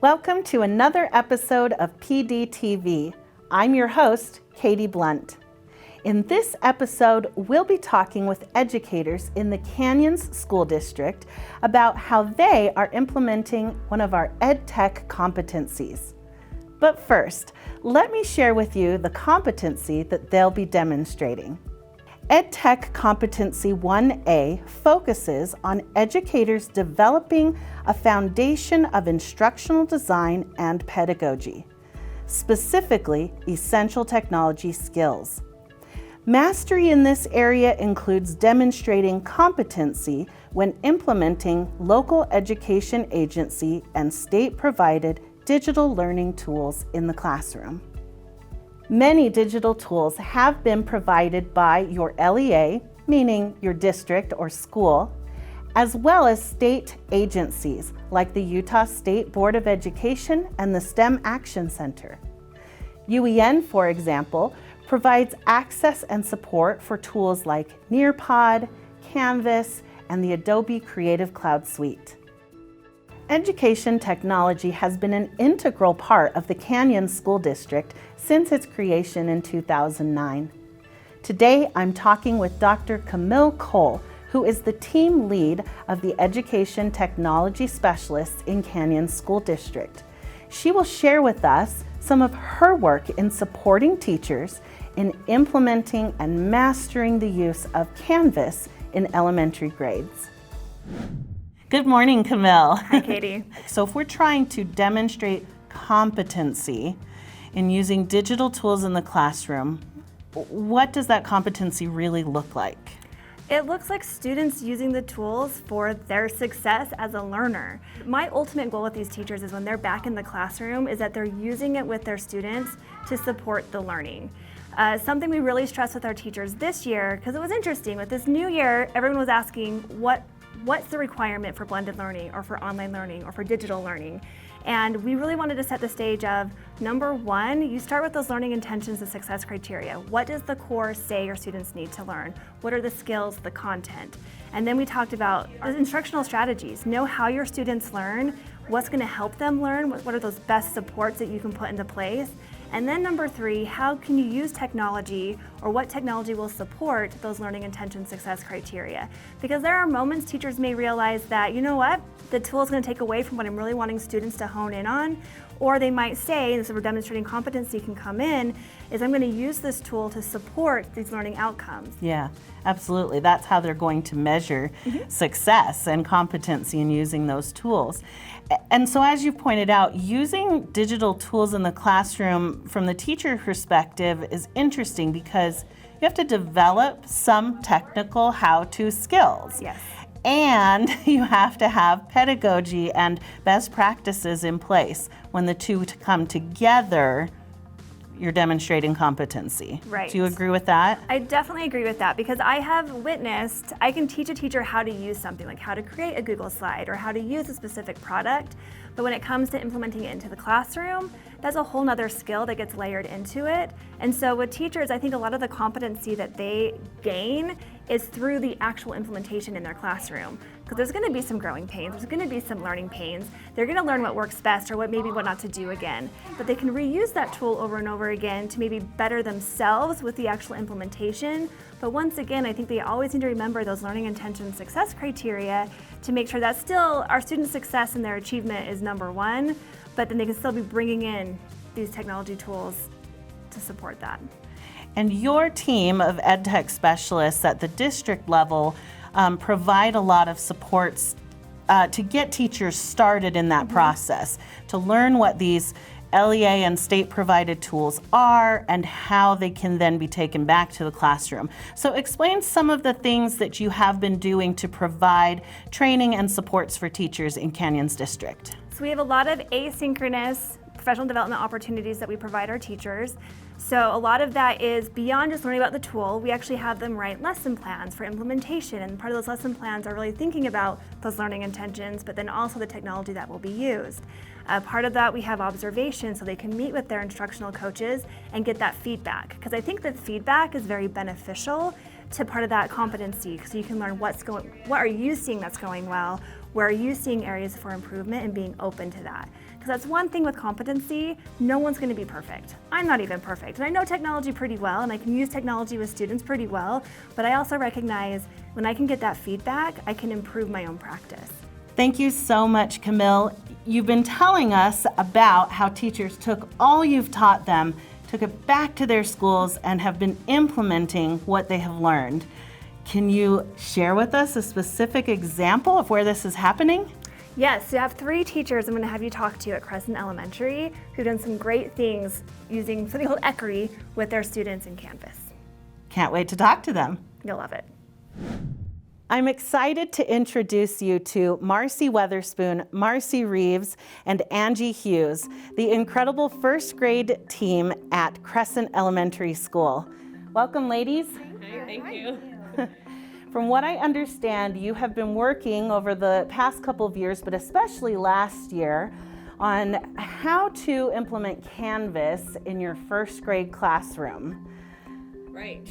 Welcome to another episode of PDTV. I'm your host, Katie Blunt. In this episode, we'll be talking with educators in the Canyons School District about how they are implementing one of our EdTech competencies. But first, let me share with you the competency that they'll be demonstrating. EdTech Competency 1A focuses on educators developing a foundation of instructional design and pedagogy, specifically essential technology skills. Mastery in this area includes demonstrating competency when implementing local education agency and state-provided digital learning tools in the classroom. Many digital tools have been provided by your LEA, meaning your district or school, as well as state agencies like the Utah State Board of Education and the STEM Action Center. UEN, for example, provides access and support for tools like Nearpod, Canvas, and the Adobe Creative Cloud Suite. Education technology has been an integral part of the Canyons School District since its creation in 2009. Today, I'm talking with Dr. Camille Cole, who is the team lead of the Education Technology Specialists in Canyons School District. She will share with us some of her work in supporting teachers in implementing and mastering the use of Canvas in elementary grades. Good morning, Camille. Hi, Katie. So if we're trying to demonstrate competency in using digital tools in the classroom, what does that competency really look like? It looks like students using the tools for their success as a learner. My ultimate goal with these teachers is when they're back in the classroom is that they're using it with their students to support the learning. Something we really stressed with our teachers this year, because it was interesting, with this new year, everyone was asking what's the requirement for blended learning or for online learning or for digital learning? And we really wanted to set the stage of, number one, you start with those learning intentions and success criteria. What does the core say your students need to learn? What are the skills, the content? And then we talked about instructional strategies. Know how your students learn, what's going to help them learn, what are those best supports that you can put into place. And then number three, how can you use technology, or what technology will support those learning intention success criteria? Because there are moments teachers may realize that, you know what, the tool is going to take away from what I'm really wanting students to hone in on. Or they might say, and this is where demonstrating competency can come in, is I'm going to use this tool to support these learning outcomes. Yeah, absolutely. That's how they're going to measure success and competency in using those tools. And so as you pointed out, using digital tools in the classroom from the teacher perspective is interesting because you have to develop some technical how-to skills. Yes. And you have to have pedagogy and best practices in place. When the two come together, you're demonstrating competency. Right. Do you agree with that? I definitely agree with that, because I have witnessed, I can teach a teacher how to use something, like how to create a Google slide or how to use a specific product, but when it comes to implementing it into the classroom, that's a whole nother skill that gets layered into it. And so with teachers, I think a lot of the competency that they gain is through the actual implementation in their classroom. Because there's going to be some growing pains, there's going to be some learning pains. They're going to learn what works best or what not to do again. But they can reuse that tool over and over again to maybe better themselves with the actual implementation. But once again, I think they always need to remember those learning intention success criteria to make sure that still our student success and their achievement is number one, but then they can still be bringing in these technology tools to support that. And your team of EdTech specialists at the district level provide a lot of supports to get teachers started in that process, to learn what these LEA and state-provided tools are and how they can then be taken back to the classroom. So explain some of the things that you have been doing to provide training and supports for teachers in Canyons District. So we have a lot of asynchronous professional development opportunities that we provide our teachers. So a lot of that is beyond just learning about the tool. We actually have them write lesson plans for implementation, and part of those lesson plans are really thinking about those learning intentions, but then also the technology that will be used. Part of that, we have observation, so they can meet with their instructional coaches and get that feedback, because I think that feedback is very beneficial to part of that competency, so you can learn what are you seeing that's going well, where are you seeing areas for improvement, and being open to that. Because that's one thing with competency, no one's going to be perfect. I'm not even perfect. And I know technology pretty well, and I can use technology with students pretty well, but I also recognize when I can get that feedback, I can improve my own practice. Thank you so much, Camille. You've been telling us about how teachers took all you've taught them, took it back to their schools, and have been implementing what they have learned. Can you share with us a specific example of where this is happening? Yes, so I have 3 teachers I'm going to have you talk to at Crescent Elementary who've done some great things using something called ECRI with their students in Canvas. Can't wait to talk to them. You'll love it. I'm excited to introduce you to Marcy Weatherspoon, Marcy Reeves, and Angie Hughes, the incredible first grade team at Crescent Elementary School. Welcome, ladies. Hi, thank you. From what I understand, you have been working over the past couple of years, but especially last year, on how to implement Canvas in your first grade classroom. Right.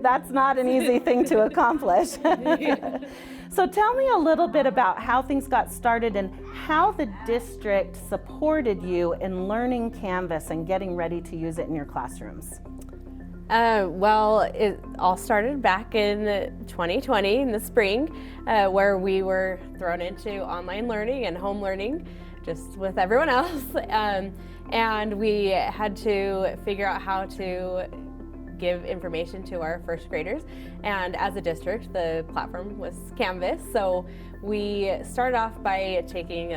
That's not an easy thing to accomplish. So tell me a little bit about how things got started and how the district supported you in learning Canvas and getting ready to use it in your classrooms. Well, it all started back in 2020 in the spring, where we were thrown into online learning and home learning, just with everyone else. And we had to figure out how to give information to our first graders. And as a district, the platform was Canvas. So we started off by taking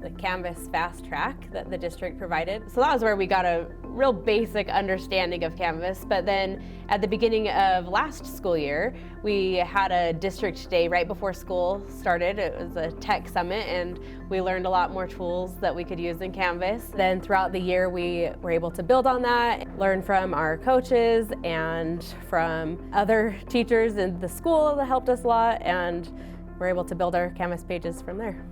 the Canvas fast track that the district provided. So that was where we got a real basic understanding of Canvas. But then at the beginning of last school year, we had a district day right before school started. It was a tech summit, and we learned a lot more tools that we could use in Canvas. Then throughout the year, we were able to build on that, learn from our coaches and from other teachers in the school that helped us a lot, and we're able to build our Canvas pages from there.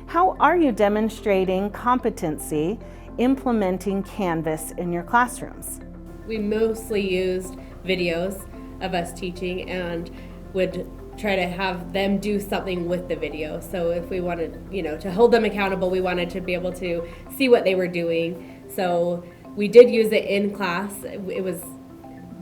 How are you demonstrating competency implementing Canvas in your classrooms? We mostly used videos of us teaching and would try to have them do something with the video. So if we wanted, to hold them accountable, we wanted to be able to see what they were doing. So we did use it in class. It was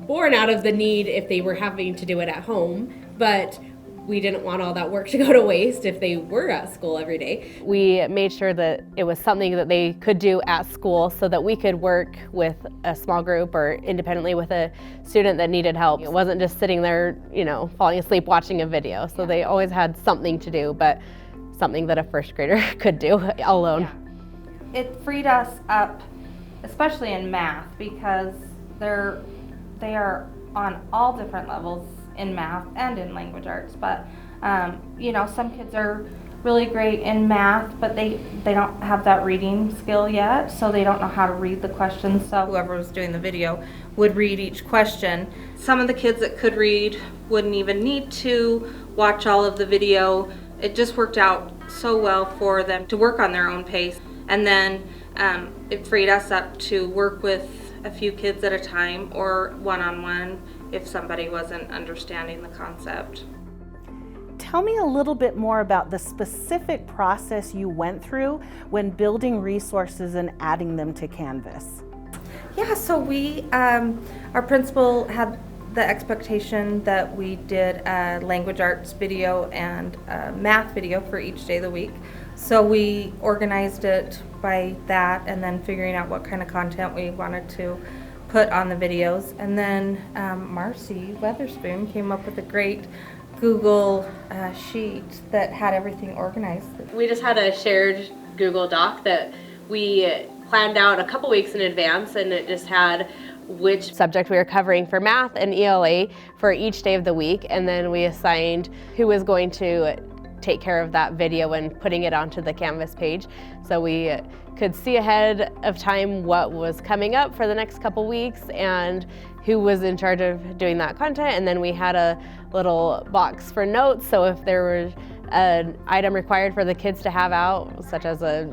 born out of the need if they were having to do it at home, but we didn't want all that work to go to waste if they were at school every day. We made sure that it was something that they could do at school so that we could work with a small group or independently with a student that needed help. It wasn't just sitting there, falling asleep watching a video. So they always had something to do, but something that a first grader could do alone. Yeah. It freed us up, especially in math, because they are on all different levels in math and in language arts, but some kids are really great in math, but they don't have that reading skill yet, so they don't know how to read the questions. So whoever was doing the video would read each question. Some of the kids that could read wouldn't even need to watch all of the video. It just worked out so well for them to work on their own pace, and then it freed us up to work with a few kids at a time or one-on-one if somebody wasn't understanding the concept. Tell me a little bit more about the specific process you went through when building resources and adding them to Canvas. Yeah, so our principal had the expectation that we did a language arts video and a math video for each day of the week. So we organized it by that and then figuring out what kind of content we wanted to put on the videos. And then Marcy Weatherspoon came up with a great Google sheet that had everything organized. We just had a shared Google Doc that we planned out a couple weeks in advance, and it just had which subject we were covering for math and ELA for each day of the week, and then we assigned who was going to take care of that video and putting it onto the Canvas page, so we could see ahead of time what was coming up for the next couple weeks and who was in charge of doing that content. And then we had a little box for notes, so if there was an item required for the kids to have out, such as a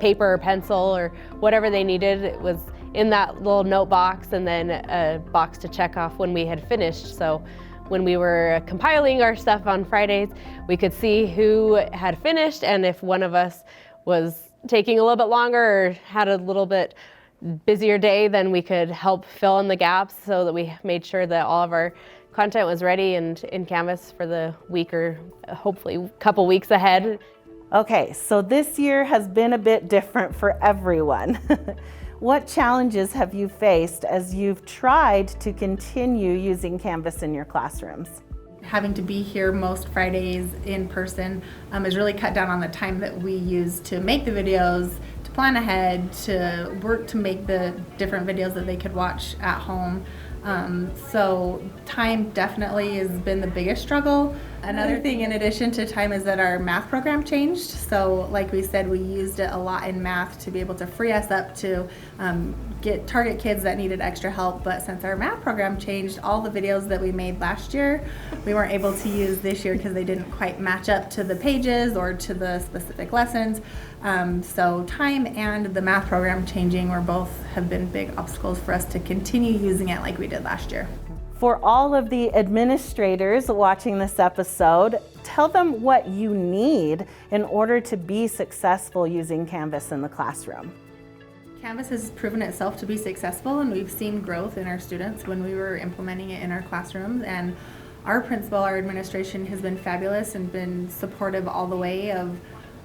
paper or pencil or whatever they needed, it was in that little note box, and then a box to check off when we had finished. So when we were compiling our stuff on Fridays, we could see who had finished, and if one of us was taking a little bit longer or had a little bit busier day, then we could help fill in the gaps so that we made sure that all of our content was ready and in Canvas for the week or hopefully a couple weeks ahead. Okay, so this year has been a bit different for everyone. What challenges have you faced as you've tried to continue using Canvas in your classrooms? Having to be here most Fridays in person has really cut down on the time that we use to make the videos, to plan ahead, to work to make the different videos that they could watch at home. So time definitely has been the biggest struggle. Another thing in addition to time is that our math program changed. So like we said, we used it a lot in math to be able to free us up to target kids that needed extra help. But since our math program changed, all the videos that we made last year, we weren't able to use this year because they didn't quite match up to the pages or to the specific lessons. So time and the math program changing have been big obstacles for us to continue using it like we did last year. For all of the administrators watching this episode, tell them what you need in order to be successful using Canvas in the classroom. Canvas has proven itself to be successful, and we've seen growth in our students when we were implementing it in our classrooms. And our principal, our administration has been fabulous and been supportive all the way of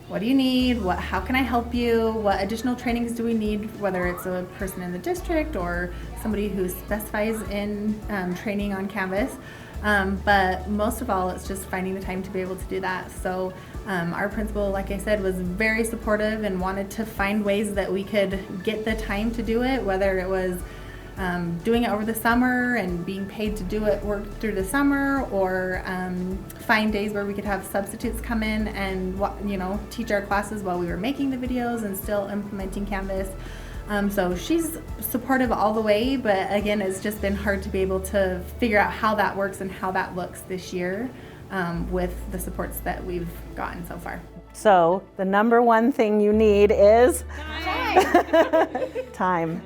what do you need, how can I help you, what additional trainings do we need, whether it's a person in the district or somebody who specifies in training on Canvas. But most of all, it's just finding the time to be able to do that. So our principal, like I said, was very supportive and wanted to find ways that we could get the time to do it, whether it was doing it over the summer and being paid to do it, work through the summer, or find days where we could have substitutes come in and teach our classes while we were making the videos and still implementing Canvas. So she's supportive all the way, but again, it's just been hard to be able to figure out how that works and how that looks this year with the supports that we've gotten so far. So the number one thing you need is time.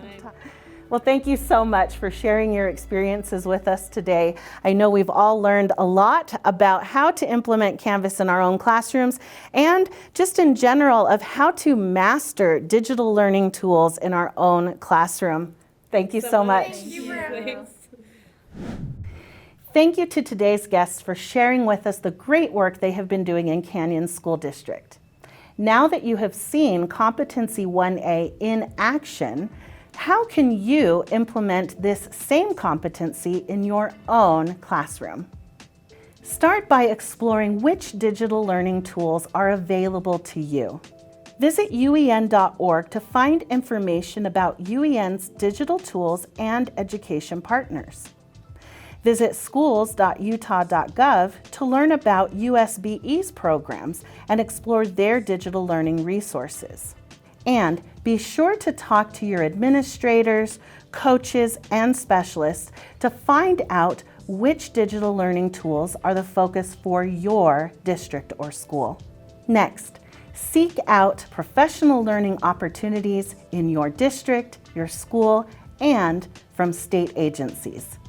Well, thank you so much for sharing your experiences with us today. I know we've all learned a lot about how to implement Canvas in our own classrooms and just in general of how to master digital learning tools in our own classroom. Thank you so much. Thank you for having us. Thank you to today's guests for sharing with us the great work they have been doing in Canyon School District. Now that you have seen Competency 1A in action, how can you implement this same competency in your own classroom? Start by exploring which digital learning tools are available to you. Visit UEN.org to find information about UEN's digital tools and education partners. Visit schools.utah.gov to learn about USBE's programs and explore their digital learning resources. And be sure to talk to your administrators, coaches, and specialists to find out which digital learning tools are the focus for your district or school. Next, seek out professional learning opportunities in your district, your school, and from state agencies.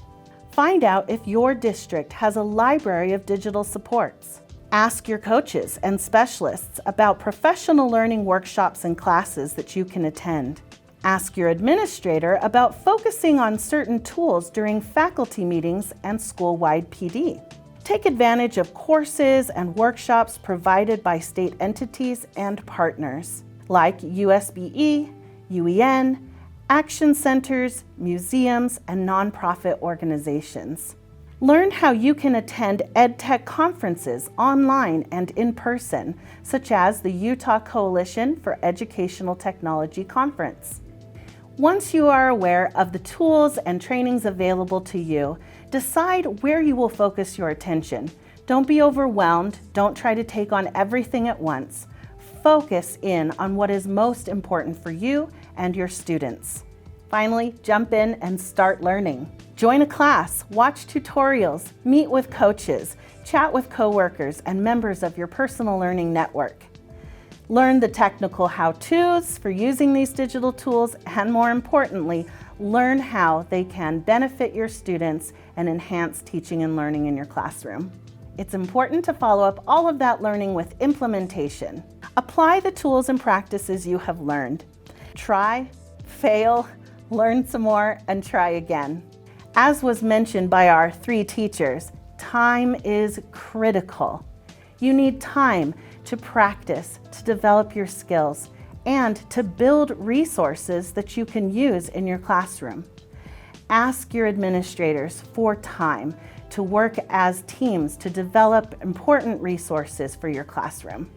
Find out if your district has a library of digital supports. Ask your coaches and specialists about professional learning workshops and classes that you can attend. Ask your administrator about focusing on certain tools during faculty meetings and school-wide PD. Take advantage of courses and workshops provided by state entities and partners like USBE, UEN, action centers, museums, and nonprofit organizations. Learn how you can attend EdTech conferences online and in person, such as the Utah Coalition for Educational Technology Conference. Once you are aware of the tools and trainings available to you, decide where you will focus your attention. Don't be overwhelmed. Don't try to take on everything at once. Focus in on what is most important for you and your students. Finally, jump in and start learning. Join a class, watch tutorials, meet with coaches, chat with coworkers and members of your personal learning network. Learn the technical how-tos for using these digital tools, and more importantly, learn how they can benefit your students and enhance teaching and learning in your classroom. It's important to follow up all of that learning with implementation. Apply the tools and practices you have learned. Try, fail, learn some more, and try again. As was mentioned by our 3 teachers, time is critical. You need time to practice, to develop your skills, and to build resources that you can use in your classroom. Ask your administrators for time to work as teams to develop important resources for your classroom.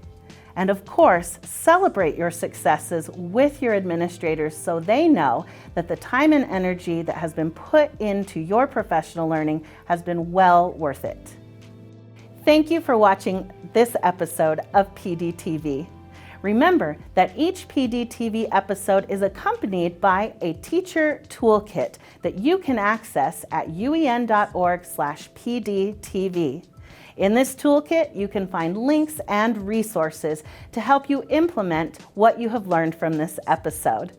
And of course, celebrate your successes with your administrators so they know that the time and energy that has been put into your professional learning has been well worth it. Thank you for watching this episode of PDTV. Remember that each PDTV episode is accompanied by a teacher toolkit that you can access at uen.org/PDTV. In this toolkit, you can find links and resources to help you implement what you have learned from this episode.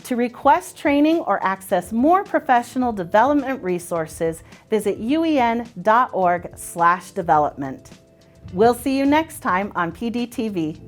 To request training or access more professional development resources, visit uen.org/development. We'll see you next time on PDTV.